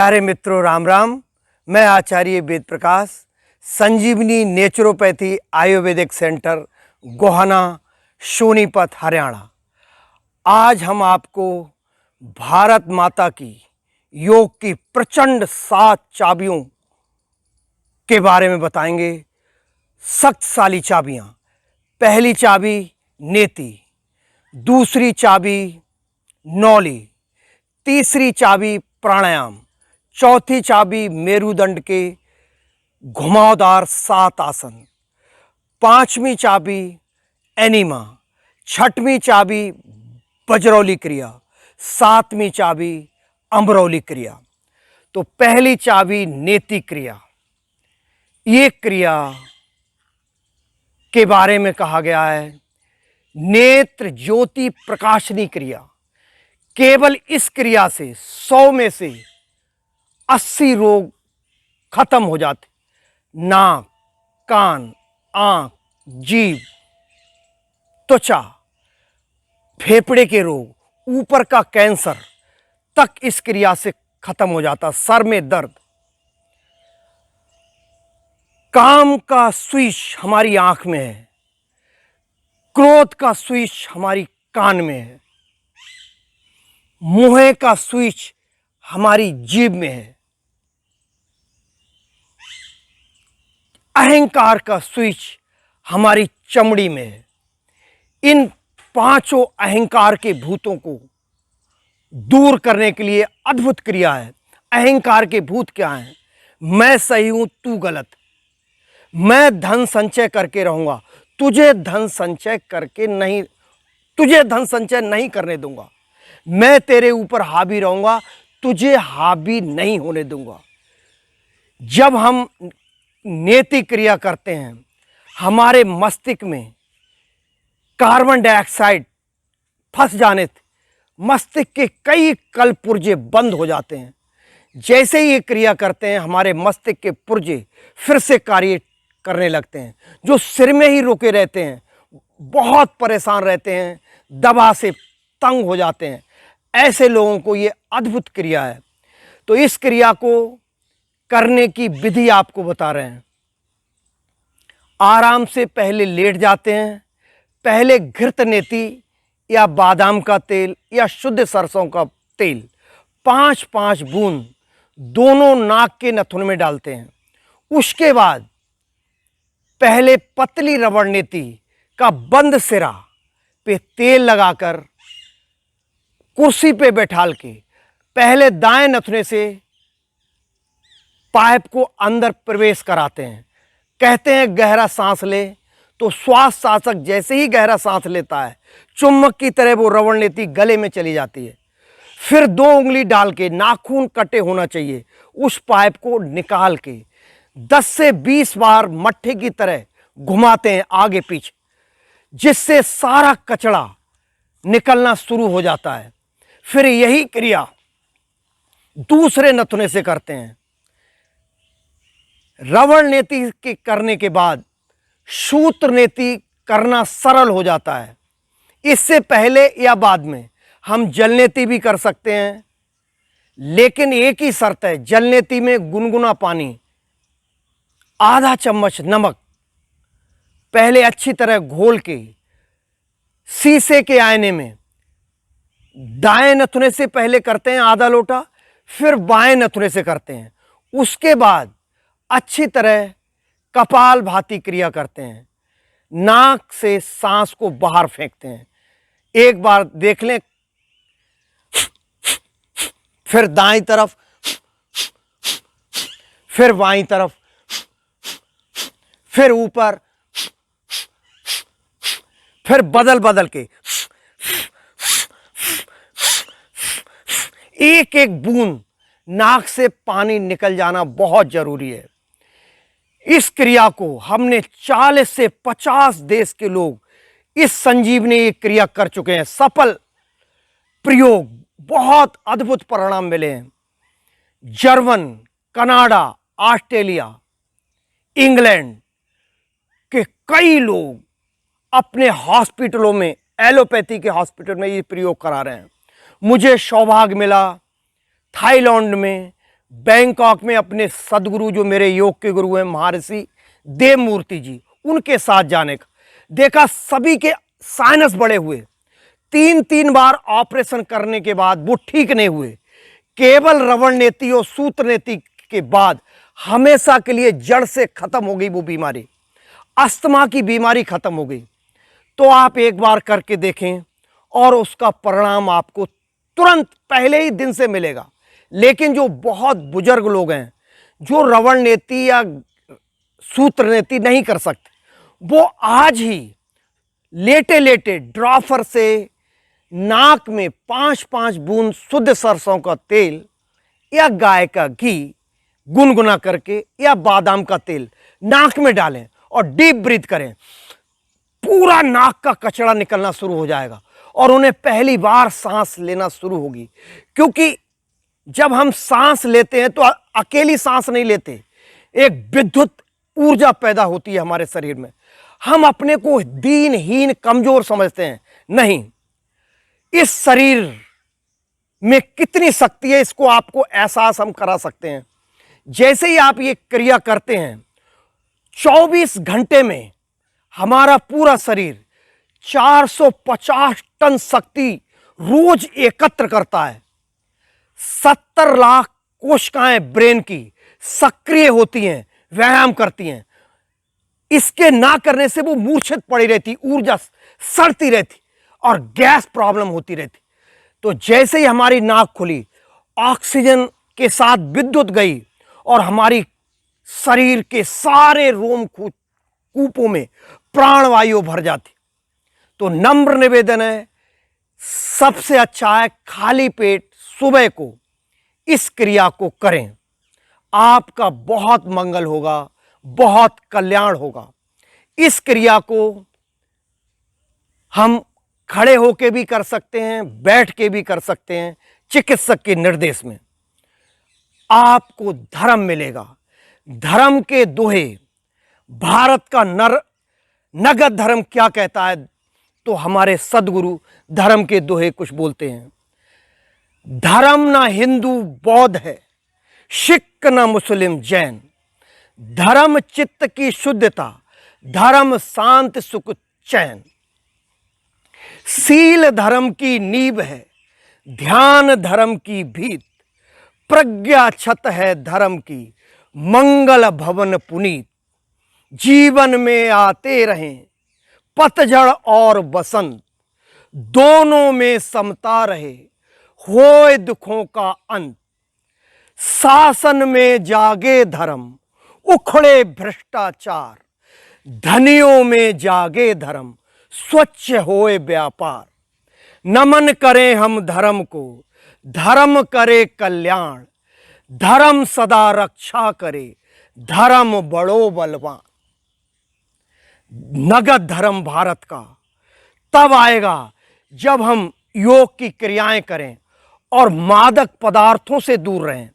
प्यारे मित्रों, राम राम। मैं आचार्य वेद प्रकाश, संजीवनी नेचुरोपैथी आयुर्वेदिक सेंटर, गोहाना, सोनीपत, हरियाणा। आज हम आपको भारत माता की योग की प्रचंड 7 चाबियों के बारे में बताएंगे। शक्तिशाली चाबियां। पहली चाबी नेति, दूसरी चाबी नौली, तीसरी चाबी प्राणायाम, चौथी चाबी मेरुदंड के घुमावदार 7 आसन, पांचवी चाबी एनिमा, छठवीं चाबी बजरौली क्रिया, सातवीं चाबी अमरौली क्रिया। तो पहली चाबी नेति क्रिया। ये क्रिया के बारे में कहा गया है नेत्र ज्योति प्रकाशनी क्रिया। केवल इस क्रिया से 100 में से 80 रोग खत्म हो जाते। नाक, कान, आंख, जीभ, त्वचा, फेफड़े के रोग, ऊपर का कैंसर तक इस क्रिया से खत्म हो जाता। सर में दर्द, काम का स्विच हमारी आंख में है, क्रोध का स्विच हमारी कान में है, मुंह का स्विच हमारी जीभ में है, अहंकार का स्विच हमारी चमड़ी में है। इन पांचों अहंकार के भूतों को दूर करने के लिए अद्भुत क्रिया है। अहंकार के भूत क्या हैं? मैं सही हूं, तू गलत। मैं धन संचय करके रहूंगा, तुझे धन संचय नहीं करने दूंगा। मैं तेरे ऊपर हावी रहूंगा, तुझे हावी नहीं होने दूंगा। जब हम नेति क्रिया करते हैं, हमारे मस्तिष्क में कार्बन डाइऑक्साइड फंस जाने से मस्तिष्क के कई कल पुर्जे बंद हो जाते हैं। जैसे ही ये क्रिया करते हैं, हमारे मस्तिष्क के पुर्जे फिर से कार्य करने लगते हैं। जो सिर में ही रुके रहते हैं, बहुत परेशान रहते हैं, दवा से तंग हो जाते हैं, ऐसे लोगों को ये अद्भुत क्रिया है। तो इस क्रिया को करने की विधि आपको बता रहे हैं। आराम से पहले लेट जाते हैं। पहले घृत नेति या बादाम का तेल या शुद्ध सरसों का तेल 5-5 बूंद दोनों नाक के नथुन में डालते हैं। उसके बाद पहले पतली रबड़ नेति का बंद सिरा पे तेल लगाकर कुर्सी पे बैठाल के पहले दाएं नथुने से पाइप को अंदर प्रवेश कराते हैं। कहते हैं गहरा सांस ले, तो श्वास शासक जैसे ही गहरा सांस लेता है, चुम्बक की तरह वो रबड़ नेति गले में चली जाती है। फिर 2 उंगली डाल के, नाखून कटे होना चाहिए, उस पाइप को निकाल के 10 से 20 बार मट्ठे की तरह घुमाते हैं आगे पीछे, जिससे सारा कचरा निकलना शुरू हो जाता है। फिर यही क्रिया दूसरे नथुने से करते हैं। रबड़ नेति के करने के बाद सूत्र नेति करना सरल हो जाता है। इससे पहले या बाद में हम जल नेति भी कर सकते हैं, लेकिन एक ही शर्त है। जल नेति में गुनगुना पानी, आधा चम्मच नमक पहले अच्छी तरह घोल के शीशे के आईने में दाएं नथुने से पहले करते हैं आधा लोटा, फिर बाएं नथुने से करते हैं। उसके बाद अच्छी तरह कपाल भाती क्रिया करते हैं। नाक से सांस को बाहर फेंकते हैं। एक बार देख लें, फिर दाईं तरफ, फिर बाईं तरफ, फिर ऊपर, फिर बदल बदल के एक एक बूंद नाक से पानी निकल जाना बहुत जरूरी है। इस क्रिया को हमने 40 से 50 देश के लोग इस संजीवनी क्रिया कर चुके हैं। सफल प्रयोग, बहुत अद्भुत परिणाम मिले हैं। जर्मन, कनाडा, ऑस्ट्रेलिया, इंग्लैंड के कई लोग अपने हॉस्पिटलों में, एलोपैथी के हॉस्पिटल में ये प्रयोग करा रहे हैं। मुझे सौभाग्य मिला थाईलैंड में बैंकॉक में अपने सदगुरु जो मेरे योग के गुरु हैं महर्षि देवमूर्ति जी, उनके साथ जाने का। देखा सभी के साइनस बड़े हुए, 3 बार ऑपरेशन करने के बाद वो ठीक नहीं हुए। केवल रवण नेति और सूत्र नेति के बाद हमेशा के लिए जड़ से खत्म हो गई वो बीमारी, अस्थमा की बीमारी खत्म हो गई। तो आप एक बार करके देखें और उसका परिणाम आपको तुरंत पहले ही दिन से मिलेगा। लेकिन जो बहुत बुजुर्ग लोग हैं जो रवण नेति या सूत्र नेति नहीं कर सकते, वो आज ही लेटे लेटे ड्रॉफर से नाक में 5-5 बूंद शुद्ध सरसों का तेल या गाय का घी गुनगुना करके या बादाम का तेल नाक में डालें और डीप ब्रीथ करें। पूरा नाक का कचरा निकलना शुरू हो जाएगा और उन्हें पहली बार सांस लेना शुरू होगी। क्योंकि जब हम सांस लेते हैं तो अकेली सांस नहीं लेते, एक विद्युत ऊर्जा पैदा होती है हमारे शरीर में। हम अपने को दीनहीन कमजोर समझते हैं, नहीं, इस शरीर में कितनी शक्ति है इसको आपको एहसास हम करा सकते हैं। जैसे ही आप ये क्रिया करते हैं 24 घंटे में हमारा पूरा शरीर 450 टन शक्ति रोज एकत्र करता है। 70 लाख कोशिकाएं ब्रेन की सक्रिय होती हैं, व्यायाम करती हैं। इसके ना करने से वो मूर्छित पड़ी रहती, ऊर्जा सड़ती रहती और गैस प्रॉब्लम होती रहती। तो जैसे ही हमारी नाक खुली, ऑक्सीजन के साथ विद्युत गई और हमारी शरीर के सारे रोम कूपों में प्राणवायु भर जाती। तो नम्र निवेदन है, सबसे अच्छा है खाली पेट सुबह को इस क्रिया को करें। आपका बहुत मंगल होगा, बहुत कल्याण होगा। इस क्रिया को हम खड़े होके भी कर सकते हैं, बैठ के भी कर सकते हैं, चिकित्सक के निर्देश में। आपको धर्म मिलेगा। धर्म के दोहे, भारत का नगद धर्म क्या कहता है, तो हमारे सदगुरु धर्म के दोहे कुछ बोलते हैं। धर्म ना हिंदू बौद्ध है, सिख ना मुस्लिम जैन। धर्म चित्त की शुद्धता, धर्म शांत सुख चैन। सील धर्म की नींव है, ध्यान धर्म की भीत। प्रज्ञा छत है धर्म की, मंगल भवन पुनीत। जीवन में आते रहें पतझड़ और बसंत, दोनों में समता रहे, होए दुखों का अंत। शासन में जागे धर्म, उखड़े भ्रष्टाचार। धनियों में जागे धर्म, स्वच्छ होए व्यापार। नमन करें हम धर्म को, धर्म करे कल्याण। धर्म सदा रक्षा करे, धर्म बड़ो बलवान। नगद धर्म भारत का तब आएगा जब हम योग की क्रियाएं करें और मादक पदार्थों से दूर रहें।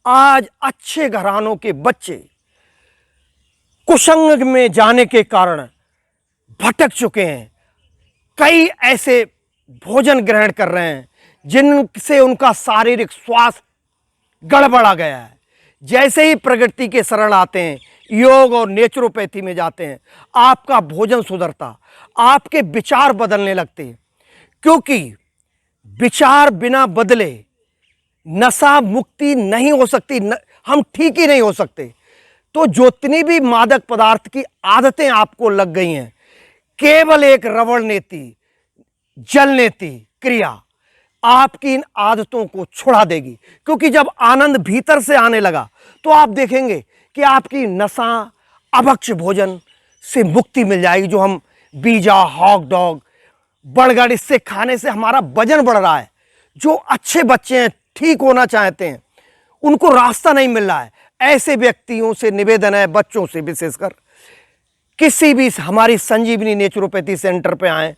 आज अच्छे घरानों के बच्चे कुसंग में जाने के कारण भटक चुके हैं। कई ऐसे भोजन ग्रहण कर रहे हैं जिनसे उनका शारीरिक स्वास्थ्य गड़बड़ा गया है। जैसे ही प्रकृति के शरण आते हैं, योग और नेचुरोपैथी में जाते हैं, आपका भोजन सुधरता, आपके विचार बदलने लगते हैं। क्योंकि विचार बिना बदले नशा मुक्ति नहीं हो सकती, हम ठीक ही नहीं हो सकते। तो जितनी भी मादक पदार्थ की आदतें आपको लग गई हैं, केवल एक रवण नेति, जल नेति क्रिया आपकी इन आदतों को छुड़ा देगी। क्योंकि जब आनंद भीतर से आने लगा तो आप देखेंगे कि आपकी नशा अभक्ष भोजन से मुक्ति मिल जाएगी। जो हम पिज़्ज़ा, हॉट डॉग, बर्गर, इससे खाने से हमारा वजन बढ़ रहा है। जो अच्छे बच्चे हैं, ठीक होना चाहते हैं, उनको रास्ता नहीं मिल रहा है। ऐसे व्यक्तियों से निवेदन है, बच्चों से विशेषकर, किसी भी हमारी संजीवनी नेचुरोपैथी सेंटर पे आएं।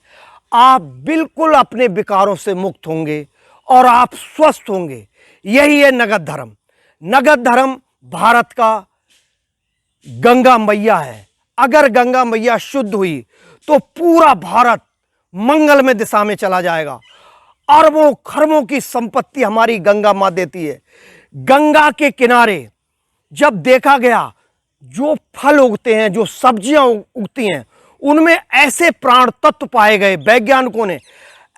आप बिल्कुल अपने विकारों से मुक्त होंगे और आप स्वस्थ होंगे। यही है नगद धर्म। नगद धर्म भारत का गंगा मैया है। अगर गंगा मैया शुद्ध हुई तो पूरा भारत मंगलमय दिशा में चला जाएगा। अरबों खरबों की संपत्ति हमारी गंगा मां देती है। गंगा के किनारे जब देखा गया, जो फल उगते हैं, जो सब्जियां उगती हैं, उनमें ऐसे प्राण तत्व पाए गए वैज्ञानिकों ने,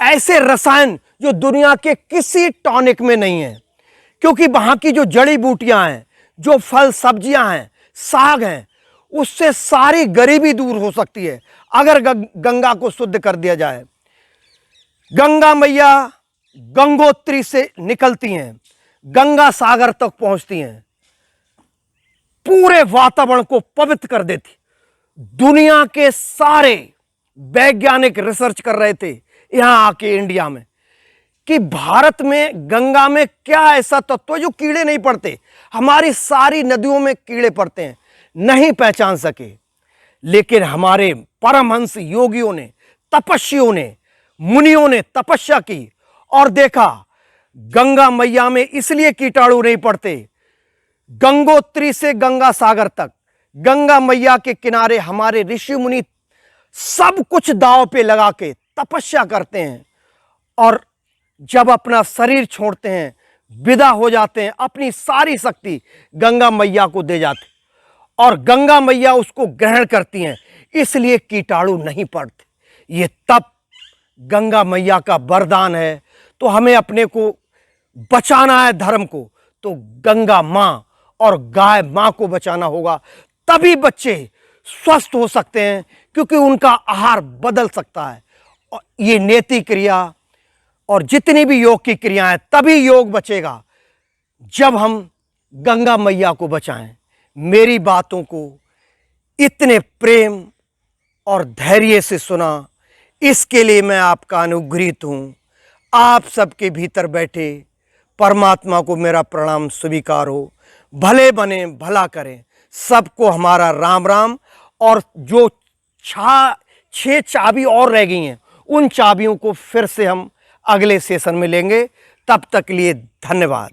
ऐसे रसायन जो दुनिया के किसी टॉनिक में नहीं है। क्योंकि वहां की जो जड़ी बूटियां हैं, जो फल सब्जियां हैं, साग हैं, उससे सारी गरीबी दूर हो सकती है अगर गंगा को शुद्ध कर दिया जाए। गंगा मैया गंगोत्री से निकलती हैं, गंगा सागर तक पहुंचती हैं, पूरे वातावरण को पवित्र कर देती। दुनिया के सारे वैज्ञानिक रिसर्च कर रहे थे यहां आके इंडिया में कि भारत में गंगा में क्या ऐसा तत्व है जो कीड़े नहीं पड़ते। हमारी सारी नदियों में कीड़े पड़ते हैं, नहीं पहचान सके। लेकिन हमारे परमहंस योगियों ने, तपस्वियों ने, मुनियों ने तपस्या की और देखा गंगा मैया में इसलिए कीटाणु नहीं पड़ते। गंगोत्री से गंगा सागर तक, गंगा मैया के किनारे हमारे ऋषि मुनि सब कुछ दांव पे लगा के तपस्या करते हैं और जब अपना शरीर छोड़ते हैं, विदा हो जाते हैं, अपनी सारी शक्ति गंगा मैया को दे जाते और गंगा मैया उसको ग्रहण करती हैं, इसलिए कीटाणु नहीं पड़ते। ये तप गंगा मैया का वरदान है। तो हमें अपने को बचाना है धर्म को, तो गंगा माँ और गाय माँ को बचाना होगा, तभी बच्चे स्वस्थ हो सकते हैं, क्योंकि उनका आहार बदल सकता है। और ये नेति क्रिया और जितनी भी योग की क्रियाएं, तभी योग बचेगा जब हम गंगा मैया को बचाएं। मेरी बातों को इतने प्रेम और धैर्य से सुना, इसके लिए मैं आपका अनुग्रहित हूं। आप सबके भीतर बैठे परमात्मा को मेरा प्रणाम स्वीकार हो। भले बने, भला करें। सबको हमारा राम राम। और जो 6 चाबी और रह गई हैं, उन चाबियों को फिर से हम अगले सेशन में लेंगे। तब तक लिए धन्यवाद।